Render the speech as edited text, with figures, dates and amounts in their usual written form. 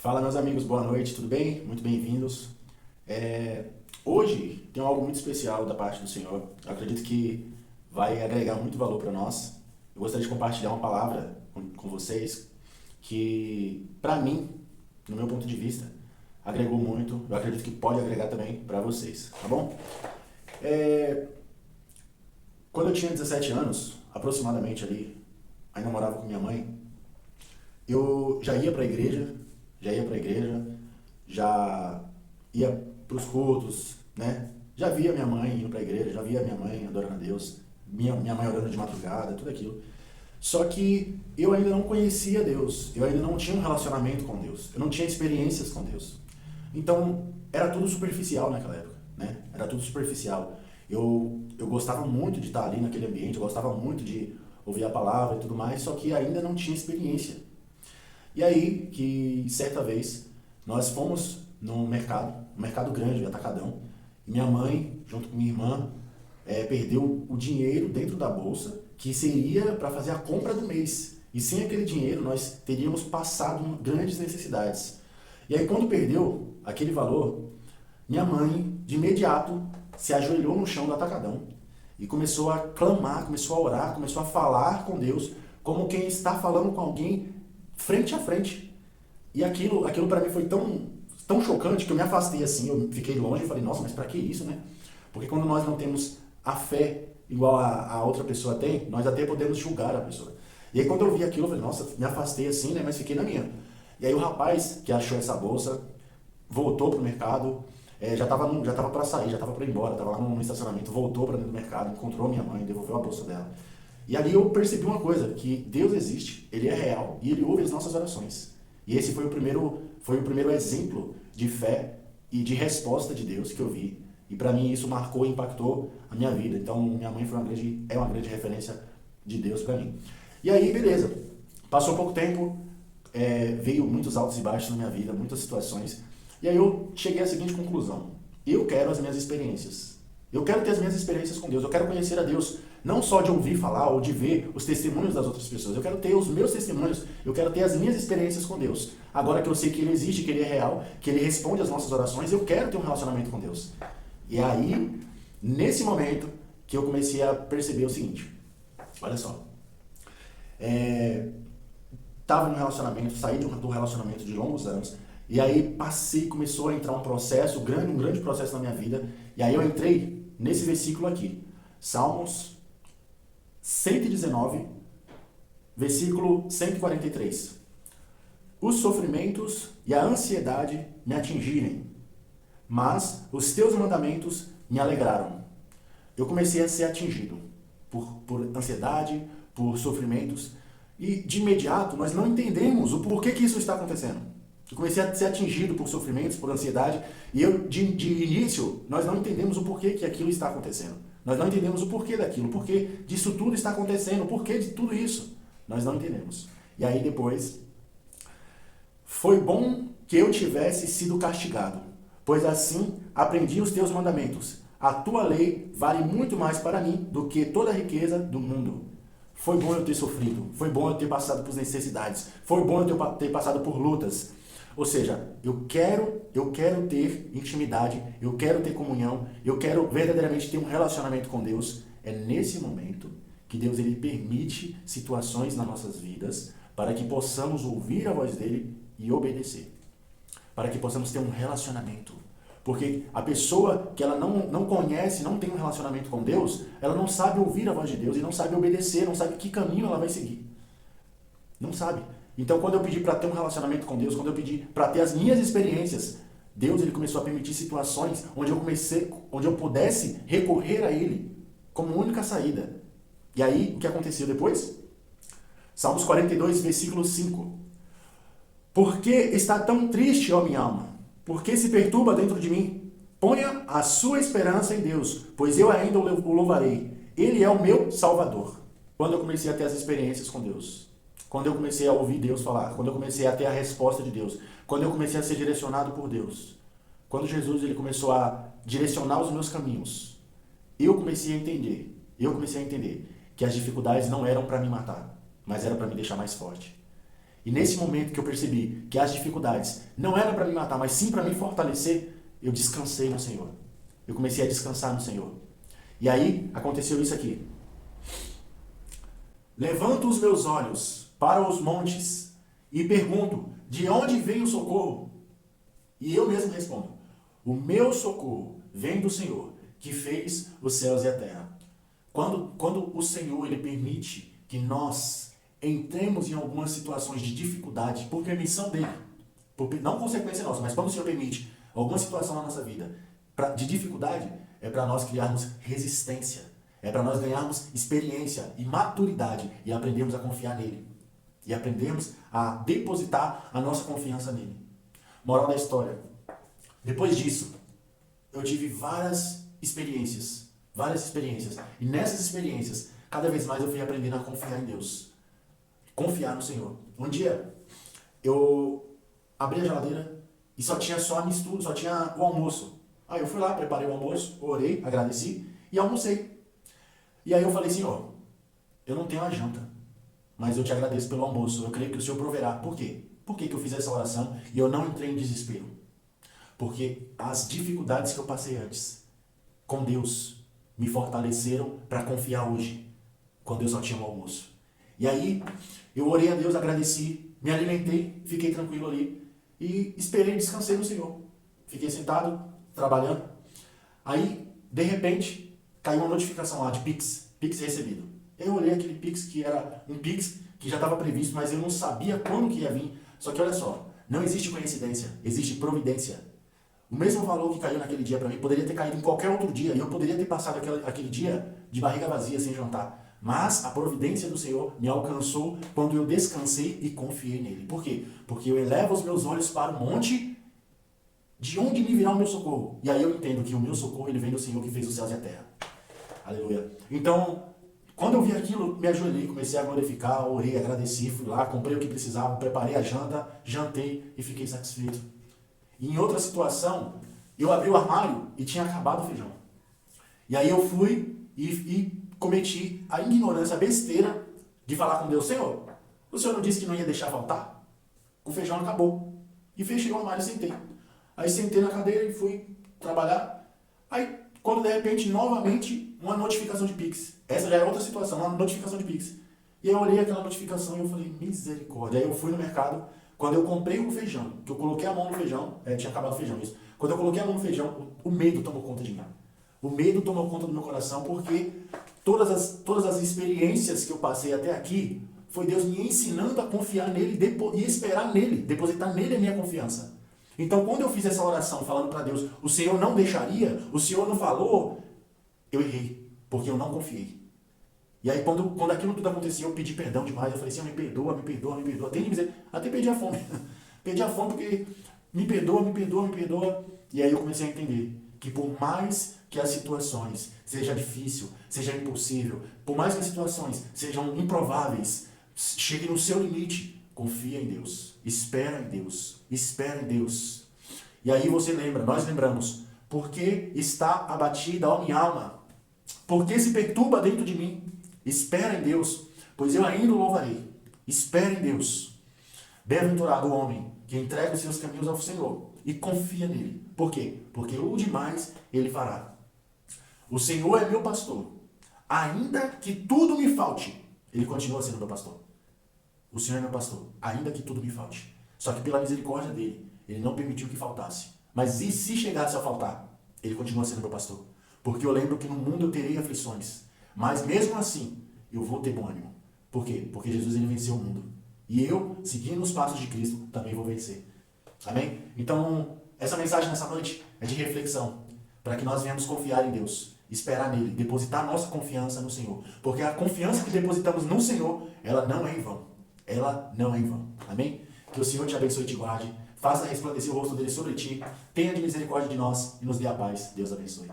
Fala, meus amigos, boa noite, tudo bem? Muito bem-vindos. Hoje tem algo muito especial da parte do Senhor. Eu acredito que vai agregar muito valor para nós. Eu gostaria de compartilhar uma palavra com vocês que, para mim, no meu ponto de vista, agregou muito. Eu acredito que pode agregar também para vocês, tá bom? É, Quando eu tinha 17 anos, aproximadamente ali, ainda morava com minha mãe, eu já ia para a igreja, já ia para os cultos, né? Já via minha mãe indo para a igreja, já via minha mãe adorando a Deus, minha mãe orando de madrugada, tudo aquilo. Só que eu ainda não conhecia Deus, eu ainda não tinha um relacionamento com Deus, eu não tinha experiências com Deus. Então, era tudo superficial naquela época, né? Era tudo superficial. Eu gostava muito de estar ali naquele ambiente, eu gostava muito de ouvir a palavra e tudo mais, só que ainda não tinha experiência. E aí, que certa vez, nós fomos no mercado, um mercado grande, atacadão, e minha mãe, junto com minha irmã, perdeu o dinheiro dentro da bolsa, que seria para fazer a compra do mês. E sem aquele dinheiro, nós teríamos passado grandes necessidades. E aí, quando perdeu aquele valor, minha mãe, de imediato, se ajoelhou no chão do atacadão e começou a clamar, começou a orar, começou a falar com Deus, como quem está falando com alguém frente a frente. E aquilo para mim foi tão chocante que eu me afastei assim, eu fiquei longe e falei, nossa, mas para que isso, né? Porque quando nós não temos a fé igual a outra pessoa tem, nós até podemos julgar a pessoa. E aí quando eu vi aquilo, eu falei, nossa, me afastei assim, né? Mas fiquei na minha. E aí o rapaz que achou essa bolsa voltou pro mercado, já tava para sair, já tava para ir embora, tava lá no estacionamento, voltou para dentro do mercado, encontrou minha mãe, devolveu a bolsa dela. E ali eu percebi uma coisa, que Deus existe, Ele é real e Ele ouve as nossas orações. E esse foi o primeiro exemplo de fé e de resposta de Deus que eu vi. E para mim isso marcou e impactou a minha vida. Então minha mãe é uma grande referência de Deus para mim. E aí, beleza. Passou pouco tempo, veio muitos altos e baixos na minha vida, muitas situações. E aí eu cheguei à seguinte conclusão. Eu quero as minhas experiências. Eu quero ter as minhas experiências com Deus. Eu quero conhecer a Deus. Não só de ouvir falar ou de ver os testemunhos das outras pessoas. Eu quero ter os meus testemunhos. Eu quero ter as minhas experiências com Deus. Agora que eu sei que Ele existe, que Ele é real, que Ele responde às nossas orações, eu quero ter um relacionamento com Deus. E aí, nesse momento, que eu comecei a perceber o seguinte. Olha só. Estava num relacionamento, saí do relacionamento de longos anos. E aí começou a entrar um grande processo na minha vida. E aí eu entrei nesse versículo aqui. Salmos 119, versículo 143. Os sofrimentos e a ansiedade me atingirem, mas os teus mandamentos me alegraram. Eu comecei a ser atingido por ansiedade, por sofrimentos, e de imediato nós não entendemos o porquê que isso está acontecendo. Eu comecei a ser atingido por sofrimentos, por ansiedade, e de início nós não entendemos o porquê que aquilo está acontecendo. Nós não entendemos o porquê daquilo, o porquê disso tudo está acontecendo, o porquê de tudo isso. Nós não entendemos. E aí depois, foi bom que eu tivesse sido castigado, pois assim aprendi os teus mandamentos. A tua lei vale muito mais para mim do que toda a riqueza do mundo. Foi bom eu ter sofrido, foi bom eu ter passado por necessidades, foi bom eu ter passado por lutas. Ou seja, eu quero ter intimidade, eu quero ter comunhão, eu quero verdadeiramente ter um relacionamento com Deus. É nesse momento que Deus ele permite situações nas nossas vidas para que possamos ouvir a voz dele e obedecer. Para que possamos ter um relacionamento. Porque a pessoa que ela não conhece, não tem um relacionamento com Deus, ela não sabe ouvir a voz de Deus e não sabe obedecer, não sabe que caminho ela vai seguir. Não sabe. Então, quando eu pedi para ter um relacionamento com Deus, quando eu pedi para ter as minhas experiências, Deus ele começou a permitir situações onde eu pudesse recorrer a Ele como única saída. E aí, o que aconteceu depois? Salmos 42, versículo 5. Por que está tão triste, ó minha alma? Por que se perturba dentro de mim? Ponha a sua esperança em Deus, pois eu ainda o louvarei. Ele é o meu Salvador. Quando eu comecei a ter as experiências com Deus, quando eu comecei a ouvir Deus falar, quando eu comecei a ter a resposta de Deus, quando eu comecei a ser direcionado por Deus, quando Jesus ele começou a direcionar os meus caminhos, eu comecei a entender que as dificuldades não eram para me matar, mas eram para me deixar mais forte. E nesse momento que eu percebi que as dificuldades não eram para me matar, mas sim para me fortalecer, eu descansei no Senhor. Eu comecei a descansar no Senhor. E aí aconteceu isso aqui. Levanto os meus olhos para os montes e pergunto, de onde vem o socorro? E eu mesmo respondo, o meu socorro vem do Senhor, que fez os céus e a terra. Quando o Senhor ele permite que nós entremos em algumas situações de dificuldade, por permissão dele, não consequência nossa, mas quando o Senhor permite alguma situação na nossa vida de dificuldade, é para nós criarmos resistência, é para nós ganharmos experiência e maturidade e aprendermos a confiar nele. E aprendermos a depositar a nossa confiança nele. Moral da história. Depois disso, eu tive várias experiências. E nessas experiências, cada vez mais eu fui aprendendo a confiar em Deus. Confiar no Senhor. Um dia, eu abri a geladeira e só tinha a mistura, só tinha o almoço. Aí eu fui lá, preparei o almoço, orei, agradeci e almocei. E aí eu falei, Senhor, eu não tenho a janta, mas eu te agradeço pelo almoço. Eu creio que o Senhor proverá. Por quê? Por que eu fiz essa oração e eu não entrei em desespero? Porque as dificuldades que eu passei antes com Deus me fortaleceram para confiar hoje, quando eu só tinha o almoço. E aí eu orei a Deus, agradeci, me alimentei, fiquei tranquilo ali e esperei, descansei no Senhor. Fiquei sentado, trabalhando. Aí, de repente, caiu uma notificação lá de Pix recebido. Eu olhei aquele Pix que era um Pix que já estava previsto, mas eu não sabia quando que ia vir. Só que olha só, não existe coincidência, existe providência. O mesmo valor que caiu naquele dia para mim poderia ter caído em qualquer outro dia, e eu poderia ter passado aquele dia de barriga vazia, sem jantar. Mas a providência do Senhor me alcançou quando eu descansei e confiei nele. Por quê? Porque eu elevo os meus olhos para o monte, de onde me virá o meu socorro. E aí eu entendo que o meu socorro ele vem do Senhor que fez os céus e a terra. Aleluia. Então, quando eu vi aquilo, me ajoelhei, comecei a glorificar, orei, agradeci, fui lá, comprei o que precisava, preparei a janta, jantei e fiquei satisfeito. E em outra situação, eu abri o armário e tinha acabado o feijão. E aí eu fui e cometi a ignorância, a besteira de falar com Deus, Senhor, o Senhor não disse que não ia deixar faltar? O feijão acabou. E fechei o armário e sentei. Aí sentei na cadeira e fui trabalhar. Aí, quando de repente, novamente, uma notificação de Pix. Essa já é outra situação, uma notificação de Pix. E eu olhei aquela notificação e eu falei, misericórdia. Aí eu fui no mercado, quando eu comprei o feijão, que eu coloquei a mão no feijão, tinha acabado o feijão, isso. Quando eu coloquei a mão no feijão, o medo tomou conta de mim. O medo tomou conta do meu coração, porque todas as experiências que eu passei até aqui, foi Deus me ensinando a confiar nele e esperar nele, depositar nele a minha confiança. Então, quando eu fiz essa oração falando para Deus, o Senhor não deixaria, o Senhor não falou, eu errei, porque eu não confiei. E aí, quando aquilo tudo acontecia, eu pedi perdão demais. Eu falei, Senhor, me perdoa, me perdoa, me perdoa. Até perdi a fome. Perdi a fome porque me perdoa, me perdoa, me perdoa. E aí eu comecei a entender que por mais que as situações sejam difíceis, seja impossível, por mais que as situações sejam improváveis, chegue no seu limite, confia em Deus, espera em Deus, espera em Deus. E aí você lembra, nós lembramos, porque está abatida a minha alma, porque se perturba dentro de mim, espera em Deus, pois eu ainda o louvarei, espera em Deus. Bem-aventurado o homem que entrega os seus caminhos ao Senhor e confia nele. Por quê? Porque o demais ele fará. O Senhor é meu pastor, ainda que tudo me falte, ele continua sendo meu pastor. O Senhor é meu pastor, ainda que tudo me falte. Só que pela misericórdia dele, ele não permitiu que faltasse. Mas e se chegasse a faltar? Ele continua sendo meu pastor. Porque eu lembro que no mundo eu terei aflições. Mas mesmo assim, eu vou ter bom ânimo. Por quê? Porque Jesus ele venceu o mundo. E eu, seguindo os passos de Cristo, também vou vencer. Amém? Então, essa mensagem nessa noite é de reflexão. Para que nós venhamos confiar em Deus. Esperar nele. Depositar nossa confiança no Senhor. Porque a confiança que depositamos no Senhor, ela não é em vão. Ela não é em vão. Amém? Que o Senhor te abençoe e te guarde. Faça resplandecer o rosto dele sobre ti. Tenha de misericórdia de nós e nos dê a paz. Deus abençoe.